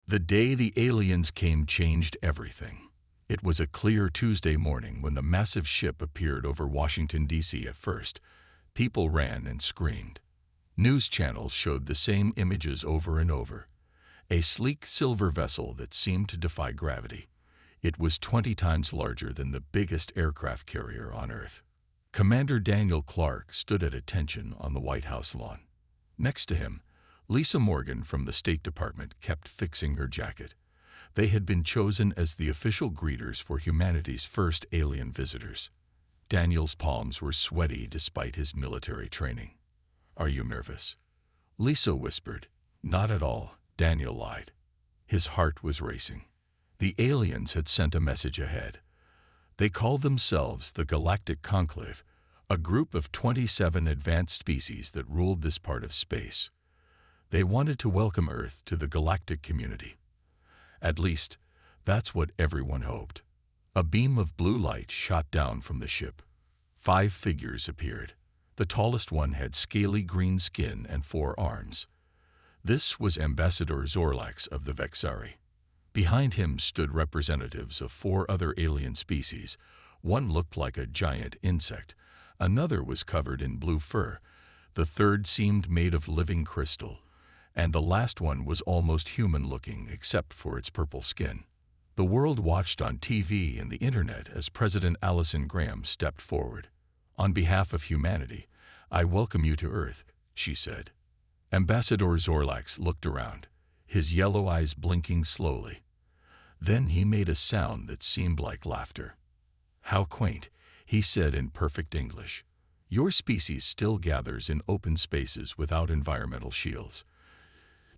The day the aliens came changed everything. It was a clear Tuesday morning when the massive ship appeared over Washington, D.C. At first, people ran and screamed. News channels showed the same images over and over. A sleek silver vessel that seemed to defy gravity. It was 20 times larger than the biggest aircraft carrier on Earth. Commander Daniel Clark stood at attention on the White House lawn. Next to him, Lisa Morgan from the State Department kept fixing her jacket. They had been chosen as the official greeters for humanity's first alien visitors. Daniel's palms were sweaty despite his military training. "Are you nervous?" Lisa whispered. "Not at all," Daniel lied. His heart was racing. The aliens had sent a message ahead. They called themselves the Galactic Conclave, a group of 27 advanced species that ruled this part of space. They wanted to welcome Earth to the galactic community. At least, that's what everyone hoped. A beam of blue light shot down from the ship. 5 figures appeared. The tallest one had scaly green skin and 4 arms. This was Ambassador Zorlax of the Vexari. Behind him stood representatives of 4 other alien species. One looked like a giant insect. Another was covered in blue fur. The third seemed made of living crystal. And the last one was almost human-looking except for its purple skin. The world watched on TV and the internet as President Allison Graham stepped forward. "On behalf of humanity, I welcome you to Earth," she said. Ambassador Zorlax looked around, his yellow eyes blinking slowly. Then he made a sound that seemed like laughter. "How quaint," he said in perfect English. "Your species still gathers in open spaces without environmental shields.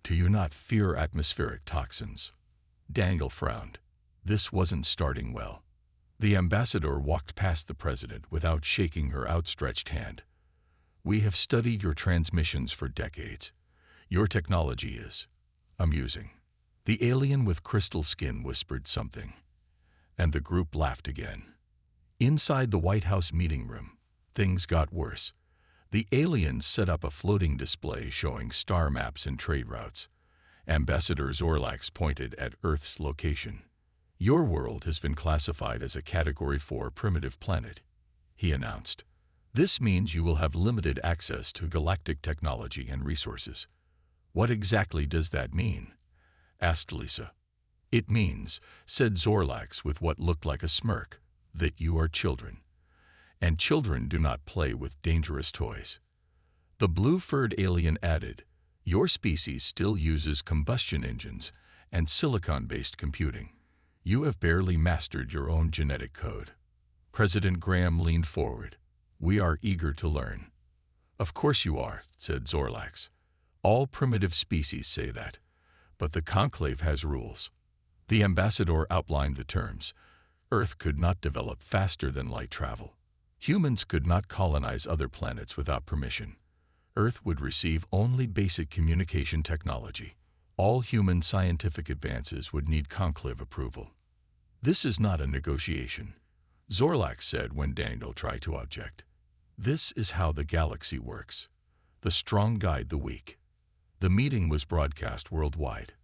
Do you not fear atmospheric toxins?" Daniel frowned. This wasn't starting well. The ambassador walked past the president without shaking her outstretched hand. "We have studied your transmissions for decades. Your technology is amusing." The alien with crystal skin whispered something, and the group laughed again. Inside the White House meeting room, things got worse. The aliens set up a floating display showing star maps and trade routes. Ambassador Zorlax pointed at Earth's location. "Your world has been classified as a Category 4 primitive planet," he announced. "This means you will have limited access to galactic technology and resources." "What exactly does that mean?" asked Lisa. "It means," said Zorlax with what looked like a smirk, "that you are children. And children do not play with dangerous toys." The blue-furred alien added, "Your species still uses combustion engines and silicon-based computing. You have barely mastered your own genetic code." President Graham leaned forward. "We are eager to learn." "Of course you are," said Zorlax. "All primitive species say that. But the Conclave has rules." The ambassador outlined the terms. Earth could not develop faster than light travel. Humans could not colonize other planets without permission. Earth would receive only basic communication technology. All human scientific advances would need Conclave approval. "This is not a negotiation," Zorlax said when Daniel tried to object. "This is how the galaxy works. The strong guide the weak." The meeting was broadcast worldwide.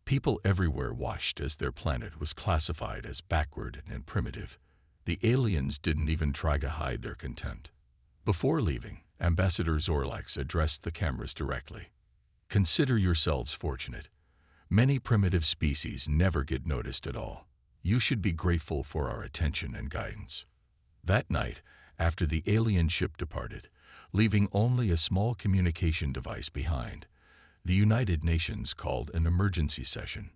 People everywhere watched as their planet was classified as backward and primitive. The aliens didn't even try to hide their contempt. Before leaving, Ambassador Zorlax addressed the cameras directly. "Consider yourselves fortunate. Many primitive species never get noticed at all. You should be grateful for our attention and guidance." That night, after the alien ship departed, leaving only a small communication device behind, the United Nations called an emergency session.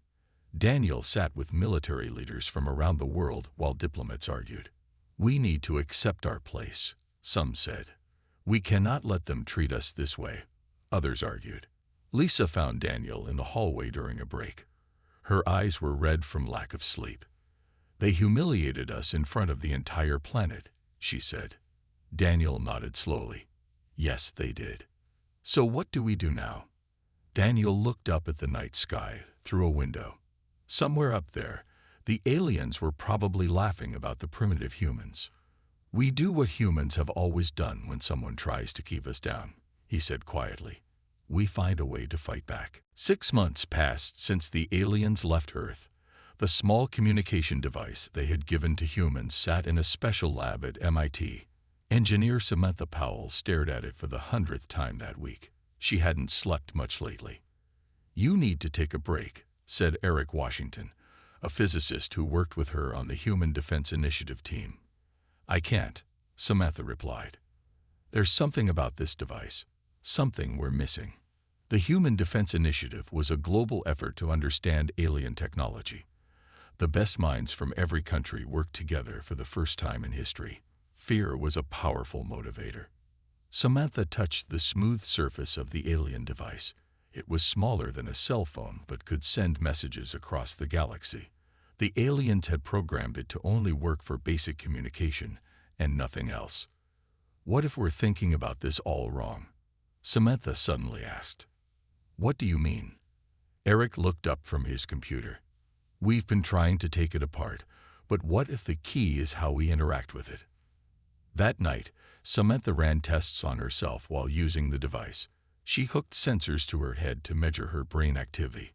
Daniel sat with military leaders from around the world while diplomats argued. "We need to accept our place," some said. "We cannot let them treat us this way," others argued. Lisa found Daniel in the hallway during a break. Her eyes were red from lack of sleep. "They humiliated us in front of the entire planet," she said. Daniel nodded slowly. "Yes, they did. So what do we do now?" Daniel looked up at the night sky through a window. Somewhere up there, the aliens were probably laughing about the primitive humans. "We do what humans have always done when someone tries to keep us down," he said quietly. we find a way to fight back. 6 months passed since the aliens left Earth. The small communication device they had given to humans sat in a special lab at MIT. Engineer Samantha Powell stared at it for the 100th time that week. She hadn't slept much lately. "You need to take a break," said Eric Washington, a physicist who worked with her on the Human Defense Initiative team. "I can't," Samantha replied. "There's something about this device, something we're missing." The Human Defense Initiative was a global effort to understand alien technology. The best minds from every country worked together for the first time in history. Fear was a powerful motivator. Samantha touched the smooth surface of the alien device. It was smaller than a cell phone but could send messages across the galaxy. The aliens had programmed it to only work for basic communication and nothing else. "What if we're thinking about this all wrong?" Samantha suddenly asked. "What do you mean?" Eric looked up from his computer. "We've been trying to take it apart, but what if the key is how we interact with it?" That night, Samantha ran tests on herself while using the device. She hooked sensors to her head to measure her brain activity.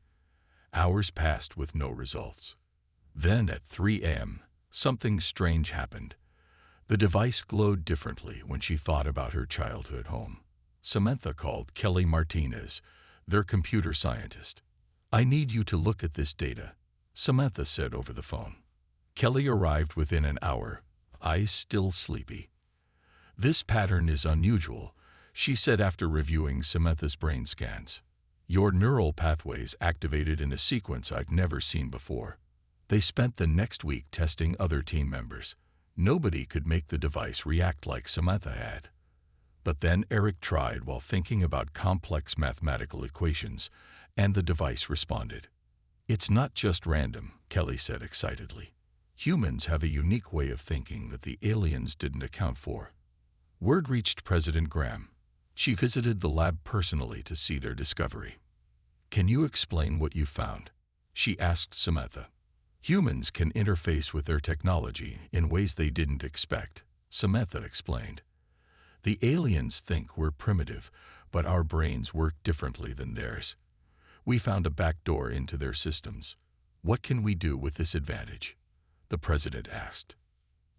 Hours passed with no results. Then at 3 a.m., something strange happened. The device glowed differently when she thought about her childhood home. Samantha called Kelly Martinez, their computer scientist. "I need you to look at this data," Samantha said over the phone. Kelly arrived within an hour, eyes still sleepy. "This pattern is unusual," she said after reviewing Samantha's brain scans. "Your neural pathways activated in a sequence I've never seen before." They spent the next week testing other team members. Nobody could make the device react like Samantha had. But then Eric tried while thinking about complex mathematical equations, and the device responded. "It's not just random," Kelly said excitedly. "Humans have a unique way of thinking that the aliens didn't account for." Word reached President Graham. She visited the lab personally to see their discovery. "Can you explain what you found?" she asked Samantha. "Humans can interface with their technology in ways they didn't expect," Samantha explained. "The aliens think we're primitive, but our brains work differently than theirs. We found a back door into their systems. What can we do with this advantage?" the president asked.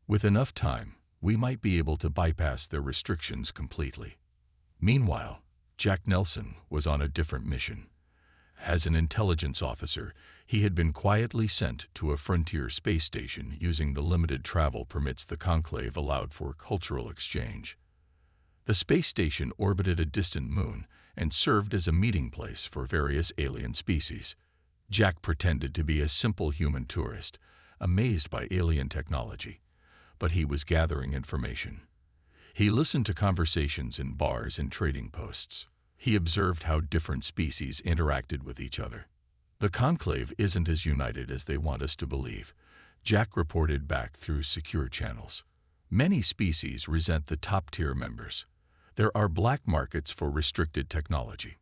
"With enough time, we might be able to bypass their restrictions completely." Meanwhile, Jack Nelson was on a different mission. As an intelligence officer, he had been quietly sent to a frontier space station using the limited travel permits the Conclave allowed for cultural exchange. The space station orbited a distant moon and served as a meeting place for various alien species. Jack pretended to be a simple human tourist, amazed by alien technology, but he was gathering information. He listened to conversations in bars and trading posts. He observed how different species interacted with each other. "The Conclave isn't as united as they want us to believe," Jack reported back through secure channels. "Many species resent the top-tier members. There are black markets for restricted technology."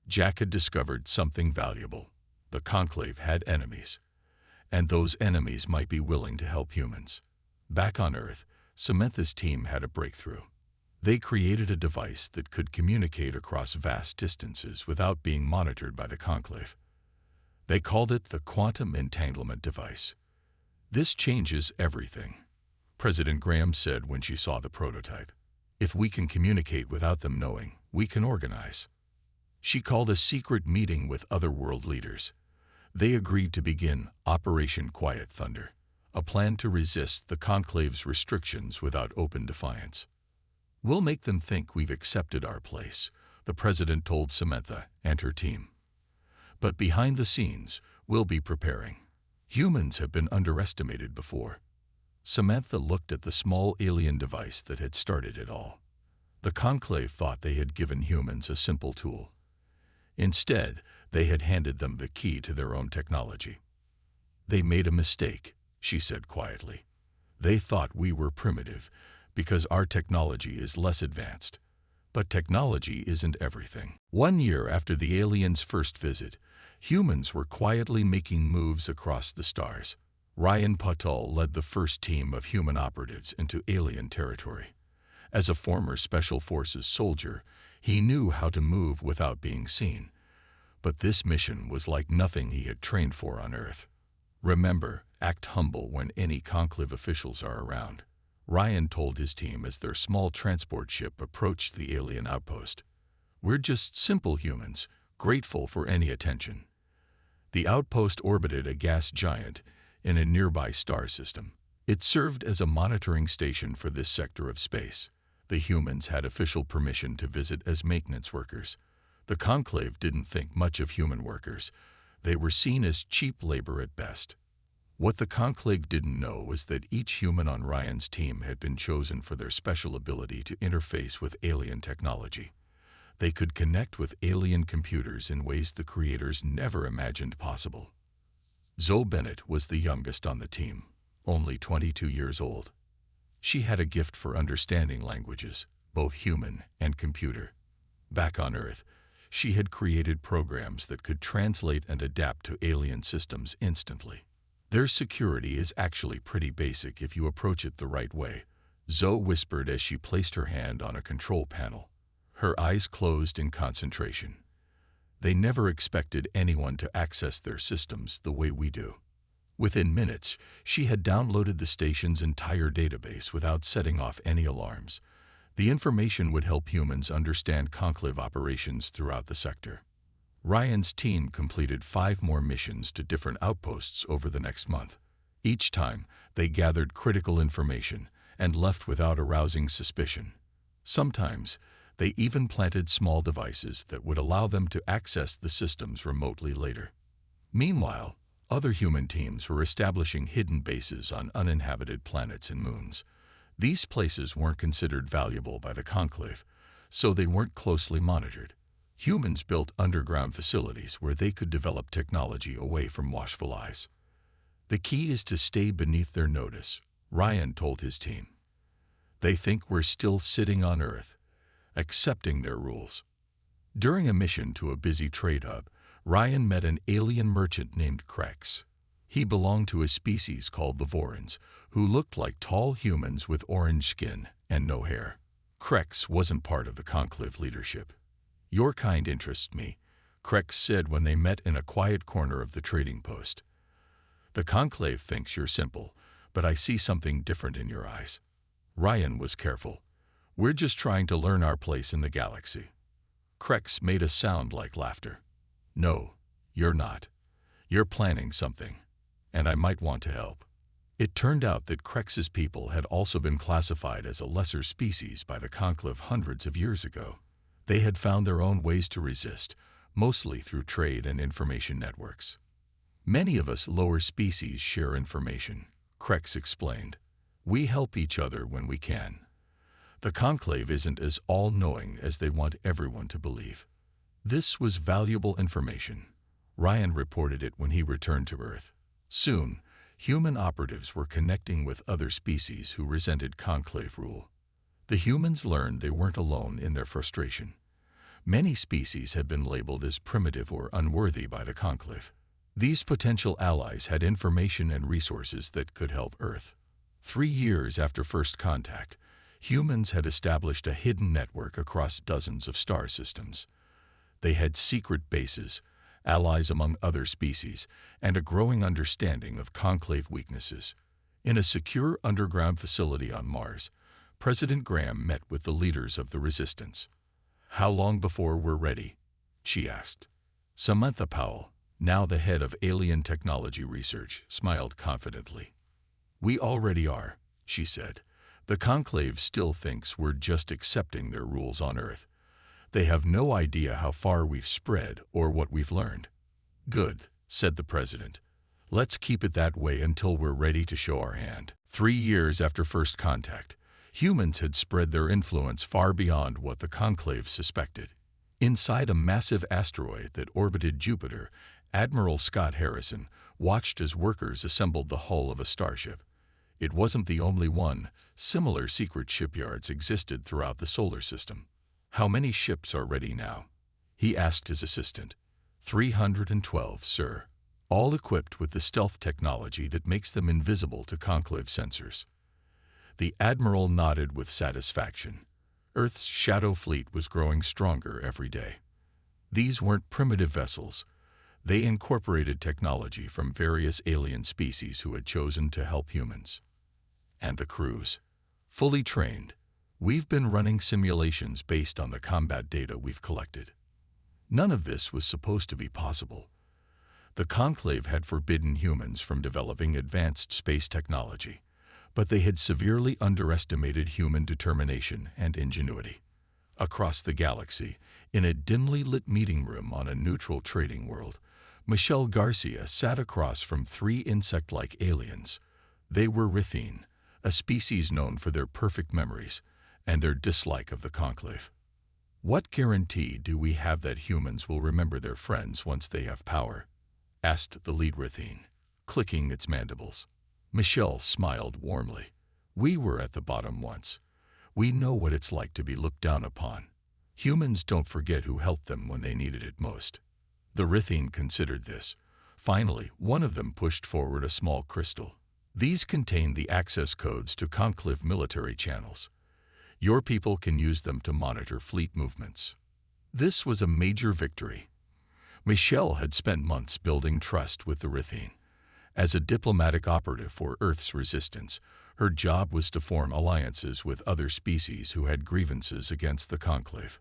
Jack had discovered something valuable. The Conclave had enemies, and those enemies might be willing to help humans. Back on Earth, Samantha's team had a breakthrough. They created a device that could communicate across vast distances without being monitored by the Conclave. They called it the Quantum Entanglement Device. "This changes everything," President Graham said when she saw the prototype. "If we can communicate without them knowing, we can organize." She called a secret meeting with other world leaders. They agreed to begin Operation Quiet Thunder, a plan to resist the Conclave's restrictions without open defiance. "We'll make them think we've accepted our place," the president told Samantha and her team. "But behind the scenes, we'll be preparing. Humans have been underestimated before." Samantha looked at the small alien device that had started it all. The Conclave thought they had given humans a simple tool. Instead, they had handed them the key to their own technology. "They made a mistake," she said quietly. "They thought we were primitive because our technology is less advanced. But technology isn't everything." 1 year after the aliens' first visit, humans were quietly making moves across the stars. Ryan Patel led the first team of human operatives into alien territory. As a former Special Forces soldier, He knew how to move without being seen, but this mission was like nothing he had trained for on Earth. Remember, act humble when any conclave officials are around, Ryan told his team as their small transport ship approached the alien outpost. We're just simple humans, grateful for any attention. The outpost orbited a gas giant in a nearby star system. It served as a monitoring station for this sector of space. The humans had official permission to visit as maintenance workers. The conclave didn't think much of human workers. They were seen as cheap labor at best. What the conclave didn't know was that each human on Ryan's team had been chosen for their special ability to interface with alien technology. They could connect with alien computers in ways the creators never imagined possible. Zoe Bennett was the youngest on the team, only 22 years old. She had a gift for understanding languages, both human and computer. Back on Earth, she had created programs that could translate and adapt to alien systems instantly. Their security is actually pretty basic if you approach it the right way, Zoe whispered as she placed her hand on a control panel. Her eyes closed in concentration. They never expected anyone to access their systems the way we do. Within minutes, she had downloaded the station's entire database without setting off any alarms. The information would help humans understand conclave operations throughout the sector. Ryan's team completed 5 more missions to different outposts over the next month. Each time, they gathered critical information and left without arousing suspicion. Sometimes, they even planted small devices that would allow them to access the systems remotely later. Meanwhile, other human teams were establishing hidden bases on uninhabited planets and moons. These places weren't considered valuable by the conclave, so they weren't closely monitored. Humans built underground facilities where they could develop technology away from watchful eyes. The key is to stay beneath their notice, Ryan told his team. They think we're still sitting on Earth, accepting their rules. During a mission to a busy trade hub, Ryan met an alien merchant named Krex. He belonged to a species called the Vorans, who looked like tall humans with orange skin and no hair. Krex wasn't part of the conclave leadership. Your kind interests me, Krex said when they met in a quiet corner of the trading post. The conclave thinks you're simple, but I see something different in your eyes. Ryan was careful. We're just trying to learn our place in the galaxy. Krex made a sound like laughter. No, you're not. You're planning something, and I might want to help. It turned out that Krex's people had also been classified as a lesser species by the conclave hundreds of years ago. They had found their own ways to resist, mostly through trade and information networks. Many of us lower species share information, Krex explained. We help each other when we can. The conclave isn't as all-knowing as they want everyone to believe. This was valuable information. Ryan reported it when he returned to Earth. Soon, human operatives were connecting with other species who resented conclave rule. The humans learned they weren't alone in their frustration. Many species had been labeled as primitive or unworthy by the conclave. These potential allies had information and resources that could help Earth. 3 years after first contact, humans had established a hidden network across dozens of star systems. They had secret bases, allies among other species, and a growing understanding of conclave weaknesses. In a secure underground facility on Mars, President Graham met with the leaders of the resistance. How long before we're ready? She asked. Samantha Powell, now the head of alien technology research, smiled confidently. We already are, she said. The conclave still thinks we're just accepting their rules on Earth. They have no idea how far we've spread or what we've learned. Good, said the president. Let's keep it that way until we're ready to show our hand. 3 years after first contact, humans had spread their influence far beyond what the conclave suspected. Inside a massive asteroid that orbited Jupiter, Admiral Scott Harrison watched as workers assembled the hull of a starship. It wasn't the only one. Similar secret shipyards existed throughout the solar system. How many ships are ready now? He asked his assistant. 312, sir. All equipped with the stealth technology that makes them invisible to conclave sensors. The admiral nodded with satisfaction. Earth's shadow fleet was growing stronger every day. These weren't primitive vessels. They incorporated technology from various alien species who had chosen to help humans. And the crews, fully trained. We've been running simulations based on the combat data we've collected. None of this was supposed to be possible. The Conclave had forbidden humans from developing advanced space technology, but they had severely underestimated human determination and ingenuity. Across the galaxy, in a dimly lit meeting room on a neutral trading world, Michelle Garcia sat across from three insect-like aliens. They were Rithine, a species known for their perfect memories and their dislike of the Conclave. "What guarantee do we have that humans will remember their friends once they have power?" asked the lead Rithine, clicking its mandibles. Michelle smiled warmly. "We were at the bottom once. We know what it's like to be looked down upon. Humans don't forget who helped them when they needed it most." The Rithine considered this. Finally, one of them pushed forward a small crystal. These contain the access codes to Conclave military channels. Your people can use them to monitor fleet movements. This was a major victory. Michelle had spent months building trust with the Rithine. As a diplomatic operative for Earth's resistance, her job was to form alliances with other species who had grievances against the Conclave.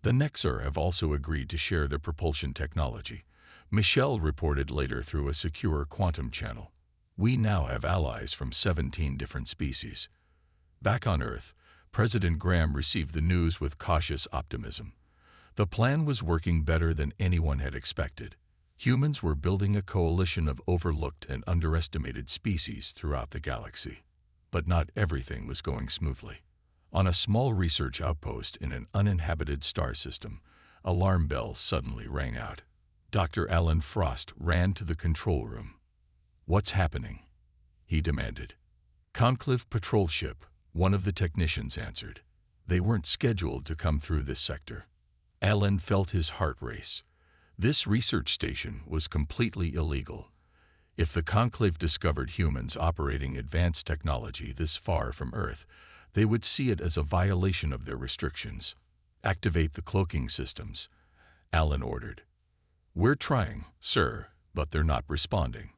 The Nexar have also agreed to share their propulsion technology, Michelle reported later through a secure quantum channel. "We now have allies from 17 different species." Back on Earth, President Graham received the news with cautious optimism. The plan was working better than anyone had expected. Humans were building a coalition of overlooked and underestimated species throughout the galaxy. But not everything was going smoothly. On a small research outpost in an uninhabited star system, alarm bells suddenly rang out. Dr. Alan Frost ran to the control room. "What's happening?" he demanded. "Conclave patrol ship," one of the technicians answered. "They weren't scheduled to come through this sector." Alan felt his heart race. This research station was completely illegal. If the Conclave discovered humans operating advanced technology this far from Earth, they would see it as a violation of their restrictions. "Activate the cloaking systems," Alan ordered. "We're trying, sir, but they're not responding."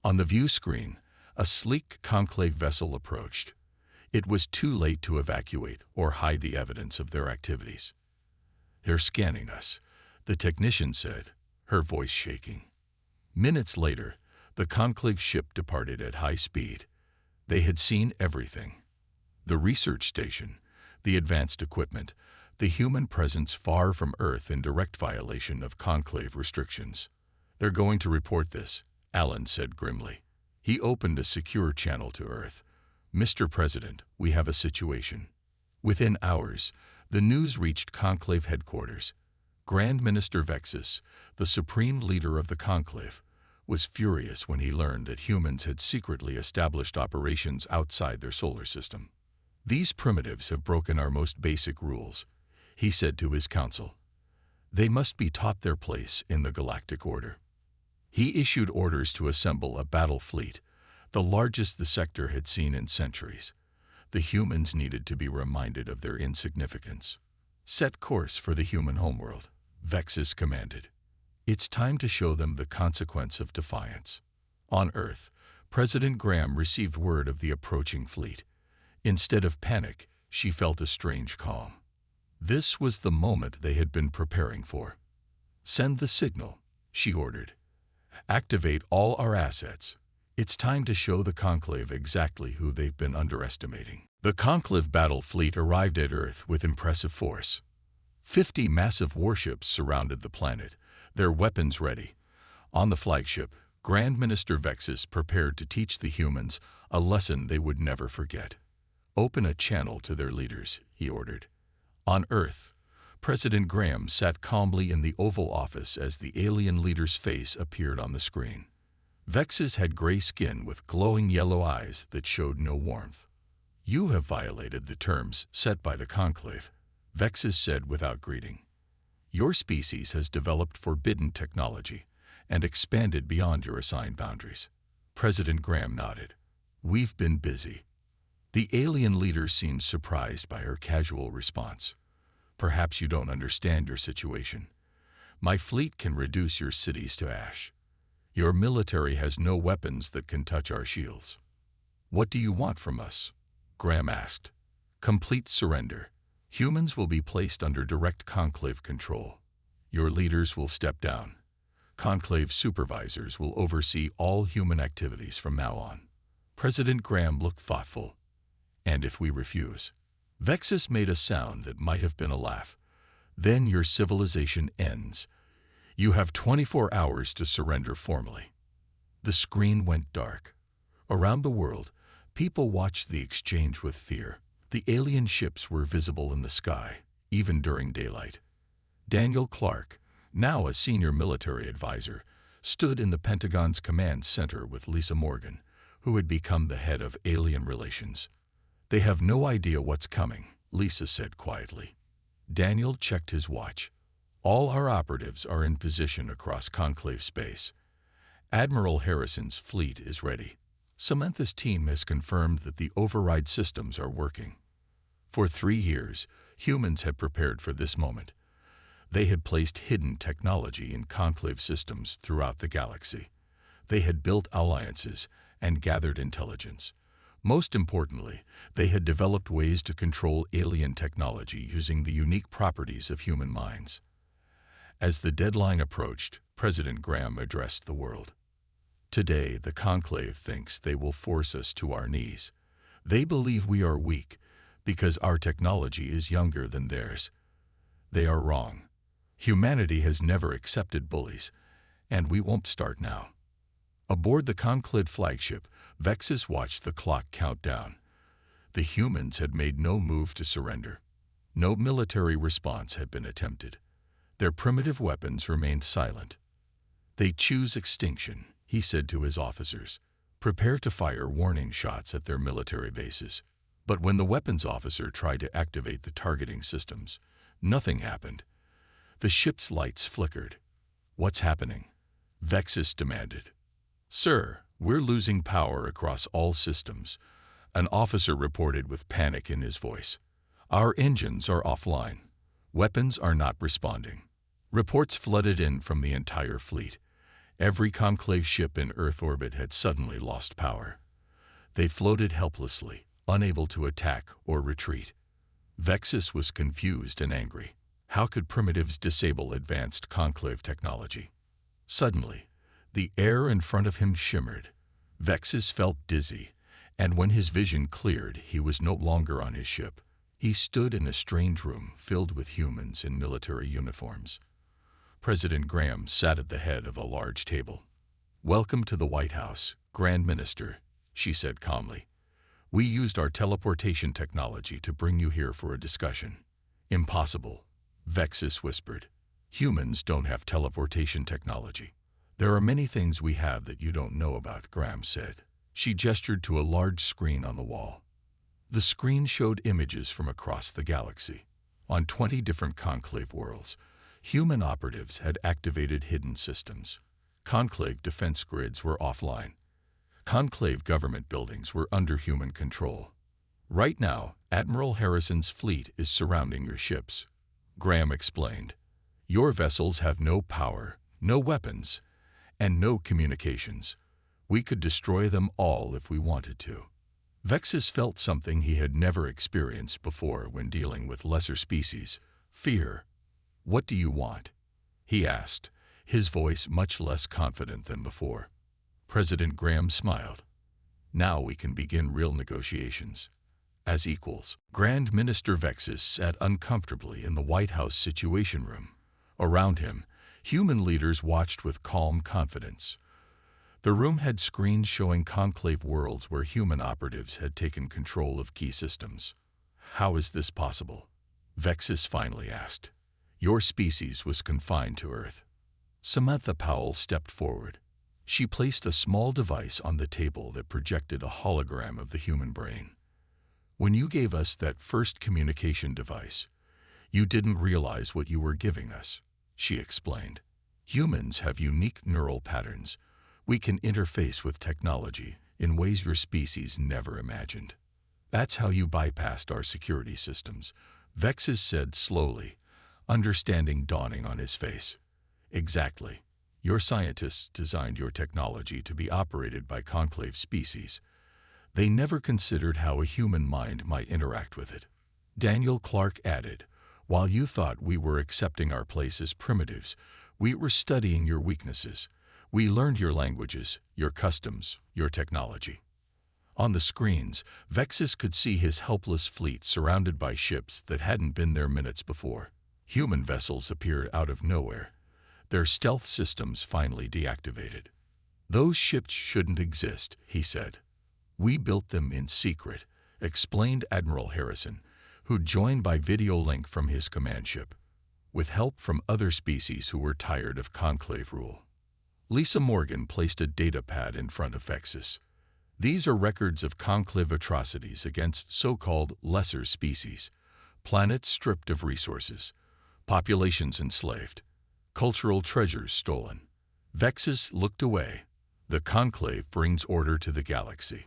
On the view screen, a sleek Conclave vessel approached. It was too late to evacuate or hide the evidence of their activities. "They're scanning us," the technician said, her voice shaking. Minutes later, the Conclave ship departed at high speed. They had seen everything. The research station, the advanced equipment, the human presence far from Earth in direct violation of Conclave restrictions. "They're going to report this," Alan said grimly. He opened a secure channel to Earth. "Mr. President, we have a situation." Within hours, the news reached Conclave headquarters. Grand Minister Vexus, the supreme leader of the Conclave, was furious when he learned that humans had secretly established operations outside their solar system. "These primitives have broken our most basic rules," he said to his council. "They must be taught their place in the galactic order." He issued orders to assemble a battle fleet, the largest the sector had seen in centuries. The humans needed to be reminded of their insignificance. "Set course for the human homeworld," Vexus commanded. "It's time to show them the consequence of defiance." On Earth, President Graham received word of the approaching fleet. Instead of panic, she felt a strange calm. This was the moment they had been preparing for. "Send the signal," she ordered. "Activate all our assets. It's time to show the Conclave exactly who they've been underestimating." The Conclave battle fleet arrived at Earth with impressive force. 50 massive warships surrounded the planet, their weapons ready. On the flagship, Grand Minister Vexus prepared to teach the humans a lesson they would never forget. "Open a channel to their leaders," he ordered. On Earth, President Graham sat calmly in the Oval Office as the alien leader's face appeared on the screen. Vexus had gray skin with glowing yellow eyes that showed no warmth. "You have violated the terms set by the Conclave," Vexus said without greeting. "Your species has developed forbidden technology and expanded beyond your assigned boundaries." President Graham nodded. "We've been busy." The alien leader seemed surprised by her casual response. Perhaps you don't understand your situation. My fleet can reduce your cities to ash. Your military has no weapons that can touch our shields. What do you want from us? Graham asked. Complete surrender. Humans will be placed under direct Conclave control. Your leaders will step down. Conclave supervisors will oversee all human activities from now on. President Graham looked thoughtful. And if we refuse? Vexus made a sound that might have been a laugh. Then your civilization ends. You have 24 hours to surrender formally. The screen went dark. Around the world, people watched the exchange with fear. The alien ships were visible in the sky, even during daylight. Daniel Clark, now a senior military advisor, stood in the Pentagon's command center with Lisa Morgan, who had become the head of alien relations. They have no idea what's coming, Lisa said quietly. Daniel checked his watch. All our operatives are in position across Conclave space. Admiral Harrison's fleet is ready. Samantha's team has confirmed that the override systems are working. For 3 years, humans had prepared for this moment. They had placed hidden technology in conclave systems throughout the galaxy. They had built alliances and gathered intelligence. Most importantly, they had developed ways to control alien technology using the unique properties of human minds. As the deadline approached, President Graham addressed the world. Today, the Conclave thinks they will force us to our knees. They believe we are weak because our technology is younger than theirs. They are wrong. Humanity has never accepted bullies, and we won't start now. Aboard the Conclave flagship, Vexus watched the clock count down. The humans had made no move to surrender. No military response had been attempted. Their primitive weapons remained silent. They choose extinction, he said to his officers. Prepare to fire warning shots at their military bases. But when the weapons officer tried to activate the targeting systems, nothing happened. The ship's lights flickered. What's happening? Vexus demanded. Sir, we're losing power across all systems, an officer reported with panic in his voice. Our engines are offline. Weapons are not responding. Reports flooded in from the entire fleet. Every Conclave ship in Earth orbit had suddenly lost power. They floated helplessly, unable to attack or retreat. Vexus was confused and angry. How could primitives disable advanced Conclave technology? Suddenly, the air in front of him shimmered. Vexus felt dizzy, and when his vision cleared, he was no longer on his ship. He stood in a strange room filled with humans in military uniforms. President Graham sat at the head of a large table. Welcome to the White House, Grand Minister, she said calmly. We used our teleportation technology to bring you here for a discussion. Impossible, Vexus whispered. Humans don't have teleportation technology. There are many things we have that you don't know about, Graham said. She gestured to a large screen on the wall. The screen showed images from across the galaxy. On 20 different Conclave worlds, human operatives had activated hidden systems. Conclave defense grids were offline. Conclave government buildings were under human control. Right now, Admiral Harrison's fleet is surrounding your ships. Graham explained. Your vessels have no power, no weapons, and no communications. We could destroy them all if we wanted to. Vexus felt something he had never experienced before when dealing with lesser species, fear. What do you want? He asked, his voice much less confident than before. President Graham smiled. Now we can begin real negotiations. As equals, Grand Minister Vexus sat uncomfortably in the White House Situation Room. Around him, human leaders watched with calm confidence. The room had screens showing conclave worlds where human operatives had taken control of key systems. How is this possible? Vexus finally asked. Your species was confined to Earth. Samantha Powell stepped forward. She placed a small device on the table that projected a hologram of the human brain. When you gave us that first communication device, you didn't realize what you were giving us, she explained. Humans have unique neural patterns. We can interface with technology in ways your species never imagined. That's how you bypassed our security systems, Vexus said slowly, understanding dawning on his face. Exactly. Your scientists designed your technology to be operated by conclave species. They never considered how a human mind might interact with it. Daniel Clark added, while you thought we were accepting our place as primitives, we were studying your weaknesses. We learned your languages, your customs, your technology. On the screens, Vexus could see his helpless fleet surrounded by ships that hadn't been there minutes before. Human vessels appeared out of nowhere, their stealth systems finally deactivated. Those ships shouldn't exist, he said. We built them in secret, explained Admiral Harrison, who joined by video link from his command ship, with help from other species who were tired of conclave rule. Lisa Morgan placed a data pad in front of Vexus. These are records of conclave atrocities against so-called lesser species, planets stripped of resources, populations enslaved, cultural treasures stolen. Vexus looked away. The conclave brings order to the galaxy.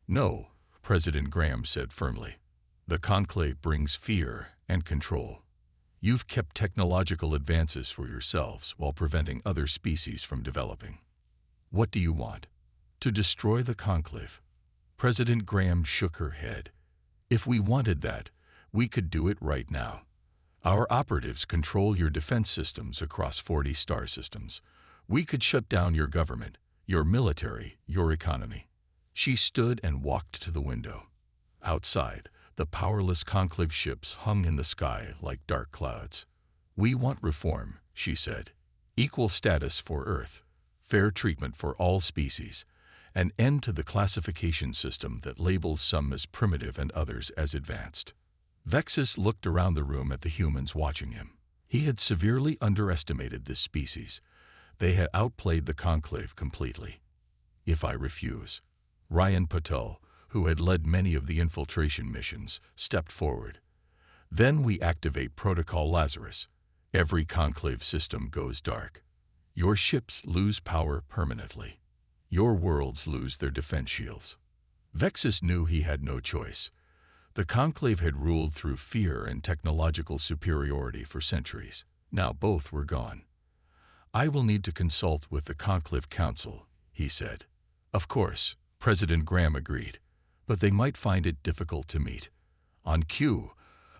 No, President Graham said firmly. The conclave brings fear and control. You've kept technological advances for yourselves while preventing other species from developing. What do you want? To destroy the conclave? President Graham shook her head. If we wanted that, we could do it right now. Our operatives control your defense systems across 40 star systems. We could shut down your government, your military, your economy. She stood and walked to the window. Outside, the powerless conclave ships hung in the sky like dark clouds. We want reform, she said. Equal status for Earth, fair treatment for all species, an end to the classification system that labels some as primitive and others as advanced. Vexus looked around the room at the humans watching him. He had severely underestimated this species. They had outplayed the conclave completely. If I refuse, Ryan Patel, who had led many of the infiltration missions, stepped forward. Then we activate Protocol Lazarus. Every conclave system goes dark. Your ships lose power permanently. Your worlds lose their defense shields. Vexus knew he had no choice. The conclave had ruled through fear and technological superiority for centuries. Now both were gone. I will need to consult with the Conclave Council, he said. Of course, President Graham agreed, but they might find it difficult to meet. On cue,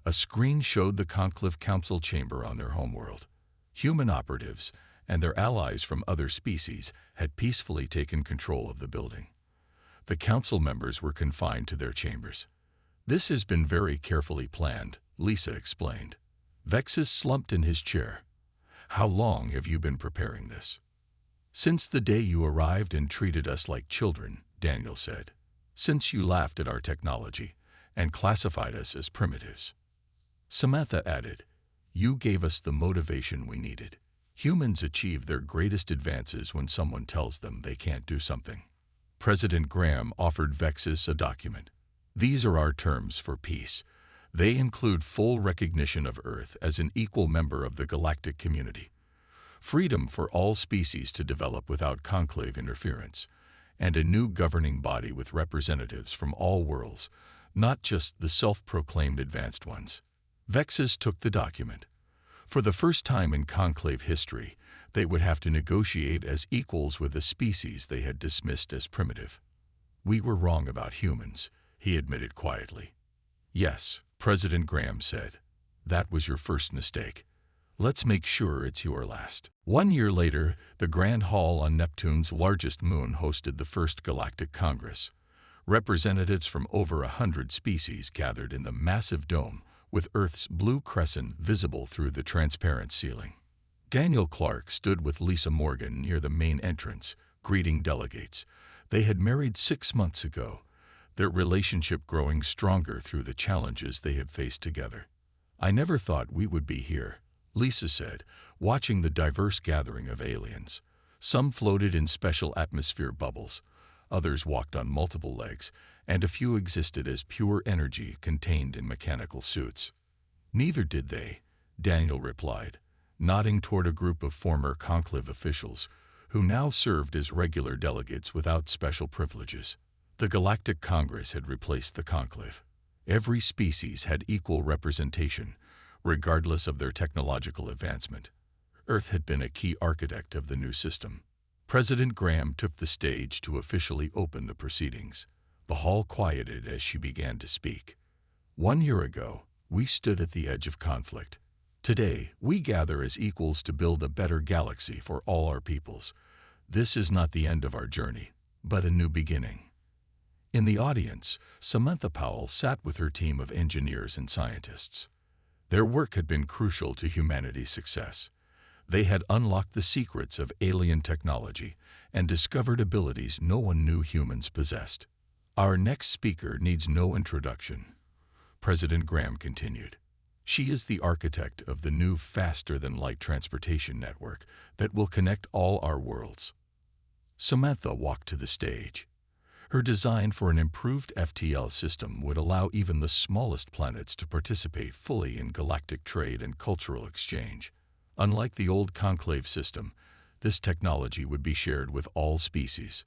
a screen showed the Conclave Council chamber on their homeworld. Human operatives and their allies from other species had peacefully taken control of the building. The council members were confined to their chambers. This has been very carefully planned, Lisa explained. Vexus slumped in his chair. How long have you been preparing this? Since the day you arrived and treated us like children, Daniel said. Since you laughed at our technology and classified us as primitives. Samantha added, you gave us the motivation we needed. Humans achieve their greatest advances when someone tells them they can't do something. President Graham offered Vexus a document. These are our terms for peace. They include full recognition of Earth as an equal member of the galactic community, freedom for all species to develop without conclave interference, and a new governing body with representatives from all worlds, not just the self-proclaimed advanced ones. Vexus took the document. For the first time in conclave history, they would have to negotiate as equals with a species they had dismissed as primitive. We were wrong about humans, he admitted quietly. Yes, President Graham said. That was your first mistake. Let's make sure it's your last. 1 year later, the Grand Hall on Neptune's largest moon hosted the first Galactic Congress. Representatives from over 100 species gathered in the massive dome, with Earth's blue crescent visible through the transparent ceiling. Daniel Clark stood with Lisa Morgan near the main entrance, greeting delegates. They had married 6 months ago, their relationship growing stronger through the challenges they had faced together. I never thought we would be here, Lisa said, watching the diverse gathering of aliens. Some floated in special atmosphere bubbles, others walked on multiple legs, and a few existed as pure energy contained in mechanical suits. Neither did they, Daniel replied, nodding toward a group of former conclave officials who now served as regular delegates without special privileges. The Galactic Congress had replaced the Conclave. Every species had equal representation, regardless of their technological advancement. Earth had been a key architect of the new system. President Graham took the stage to officially open the proceedings. The hall quieted as she began to speak. 1 year ago, we stood at the edge of conflict. Today, we gather as equals to build a better galaxy for all our peoples. This is not the end of our journey, but a new beginning. In the audience, Samantha Powell sat with her team of engineers and scientists. Their work had been crucial to humanity's success. They had unlocked the secrets of alien technology and discovered abilities no one knew humans possessed. Our next speaker needs no introduction. President Graham continued. She is the architect of the new faster-than-light transportation network that will connect all our worlds. Samantha walked to the stage. Her design for an improved FTL system would allow even the smallest planets to participate fully in galactic trade and cultural exchange. Unlike the old conclave system, this technology would be shared with all species.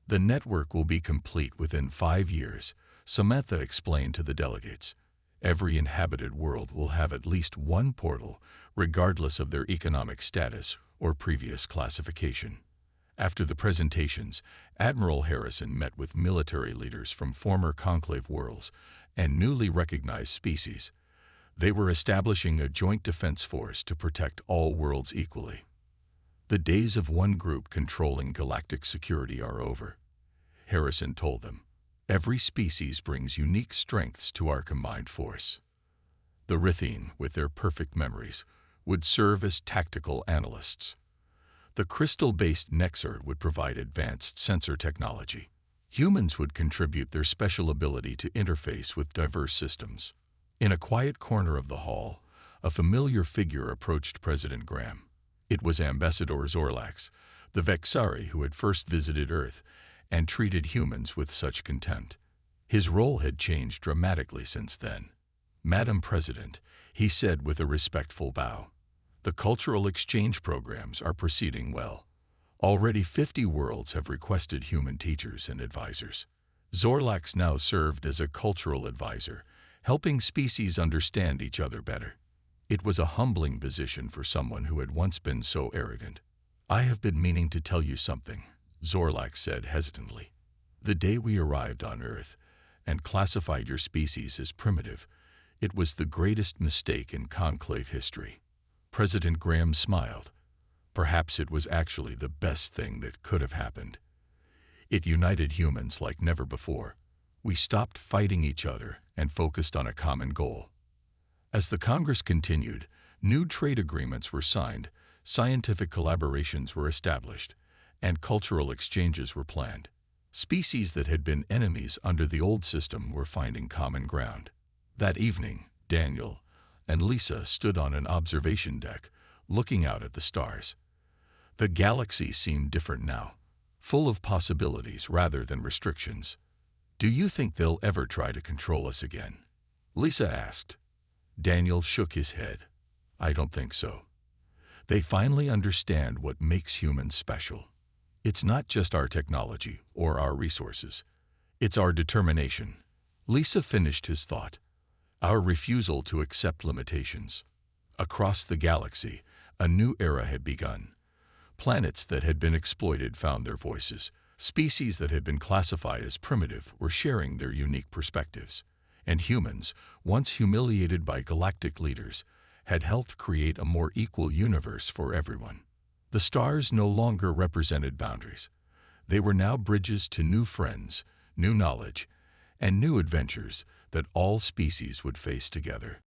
The network will be complete within 5 years, Samantha explained to the delegates. Every inhabited world will have at least one portal, regardless of their economic status or previous classification. After the presentations, Admiral Harrison met with military leaders from former conclave worlds and newly recognized species. They were establishing a joint defense force to protect all worlds equally. The days of one group controlling galactic security are over, Harrison told them. Every species brings unique strengths to our combined force. The Rithine, with their perfect memories, would serve as tactical analysts. The crystal-based Nexar would provide advanced sensor technology. Humans would contribute their special ability to interface with diverse systems. In a quiet corner of the hall, a familiar figure approached President Graham. It was Ambassador Zorlax, the Vexari who had first visited Earth and treated humans with such contempt. His role had changed dramatically since then. Madam President, he said with a respectful bow. The cultural exchange programs are proceeding well. Already 50 worlds have requested human teachers and advisors. Zorlax now served as a cultural advisor, helping species understand each other better. It was a humbling position for someone who had once been so arrogant. I have been meaning to tell you something, Zorlax said hesitantly. The day we arrived on Earth and classified your species as primitive, it was the greatest mistake in conclave history. President Graham smiled. Perhaps it was actually the best thing that could have happened. It united humans like never before. We stopped fighting each other and focused on a common goal. As the Congress continued, new trade agreements were signed, scientific collaborations were established, and cultural exchanges were planned. Species that had been enemies under the old system were finding common ground. That evening, Daniel and Lisa stood on an observation deck, looking out at the stars. The galaxy seemed different now, full of possibilities rather than restrictions. Do you think they'll ever try to control us again? Lisa asked. Daniel shook his head. I don't think so. They finally understand what makes humans special. It's not just our technology or our resources. It's our determination. Lisa finished his thought. Our refusal to accept limitations. Across the galaxy, a new era had begun. Planets that had been exploited found their voices. Species that had been classified as primitive were sharing their unique perspectives. And humans, once humiliated by galactic leaders, had helped create a more equal universe for everyone. The stars no longer represented boundaries. They were now bridges to new friends, new knowledge, and new adventures that all species would face together.